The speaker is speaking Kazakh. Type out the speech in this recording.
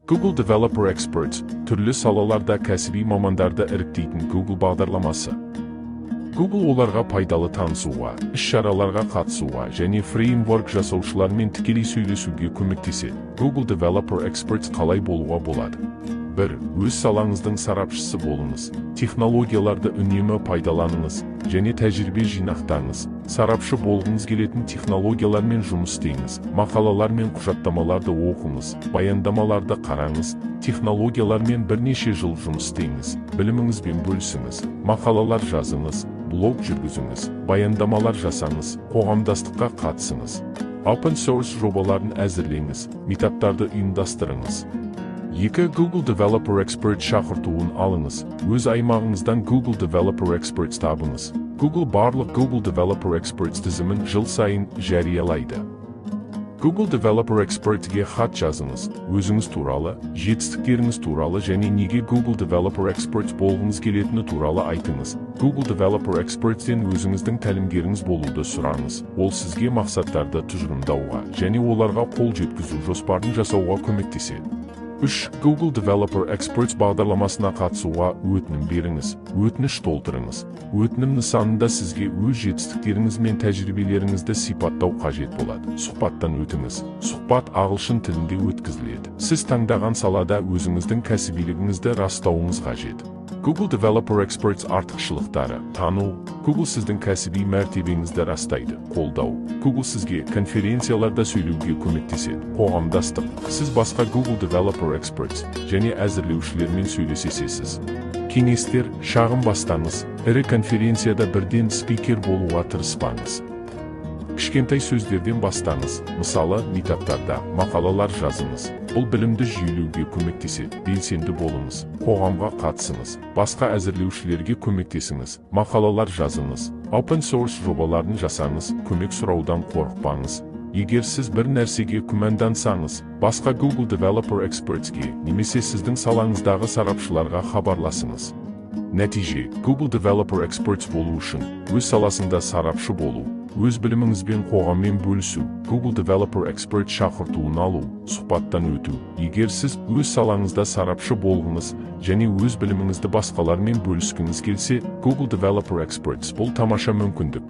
Google Developer Experts, түрлі салаларда кәсіби мамандарды іріктейтін Google бағдарламасы. Google оларға пайдалы танысуға, іс-шараларға қатысуға және фреймворк жасаушылармен тікелей сөйлесуге көмектеседі. Google Developer Experts қалай болуға болады? 1. Өз салаңыздың сарапшысы болыңыз. Технологияларды үнемі пайдаланыңыз және тәжірибе жинақтаңыз. Сарапшы болғыңыз келетін технологиялармен жұмыс істеңіз. Мақалалар мен құжаттамаларды оқыңыз. Баяндамаларды қараңыз. Технологиялармен бірнеше жыл жұмыс істеңіз. Біліміңізбен бөлісіңіз. Мақалалар жазыңыз. Блог жүргізіңіз. Баяндамалар жасаңыз. Қоғамдастыққа қатысыңыз. Open source жобаларын әзірлеңіз. Метаптарды ұйымдастырыңыз. 2. Google Developer Expert шақыртуын алыңыз. Өз аймағыңыздан Google Developer Experts табыңыз. Google барлық Google Developer Experts тізімін жыл сайын жариялайды. Google Developer Expert'ге хат жазыңыз. Өзіңіз туралы, жетістіктеріңіз туралы және неге Google Developer Experts болғыңыз келетіні туралы айтыңыз. Google Developer Experts'тен өзіңіздің тәлімгеріңіз болуды сұраңыз. Ол сізге мақсаттарды тұжырымдауға және оларға қол жеткізу жоспарын жасауға көмектеседі. 3. Google Developer Experts бағдарламасына қатысуға өтінім беріңіз. Өтініш толтырыңыз. Өтінім нысанында сізге өз жетістіктеріңіз мен тәжірибелеріңізді сипаттау қажет болады. Сұхбаттан өтіңіз. Сұхбат ағылшын тілінде өткізіледі. Сіз таңдаған салада өзіңіздің кәсібилігіңізді растауыңыз қажет. Google Developer Experts артықшылықтары. Тану. Google сіздің кәсіби мәртебеңізді растайды. Қолдау. Google сізге конференцияларда сөйлеуге көмектеседі. Қоғамдастық. Сіз басқа Google Developer Experts және әзірлеушілермен сөйлесесіз. Кеңестер. Шағын бастаңыз. Ірі конференцияда бірден спикер болуға тырыспаңыз. Кішкентай сөздерден бастаңыз. Мысалы, метаптарда мақалалар жазыңыз. Бұл білімді жүйелеуге көмектеседі. Белсенді болыңыз. Қоғамға қатысыңыз. Басқа әзірлеушілерге көмектесіңіз. Мақалалар жазыңыз. Open source жобаларын жасаңыз. Көмек сұраудан қорықпаңыз. Егер сіз бір нәрсеге күмәндансаңыз, басқа Google Developer Experts'ге немесе сіздің салаңыздағы сарапшыларға хабарласыңыз. Нәтиже, Google Developer Experts болу үшін, өз саласында сарапшы болу, өз біліміңізбен қоғаммен бөлісу, Google Developer Expert шақыртуын алу, сұхбаттан өту. Егер сіз өз салаңызда сарапшы болғыңыз және өз біліміңізді басқалармен бөліскіңіз келсе, Google Developer Experts бұл тамаша мүмкіндік.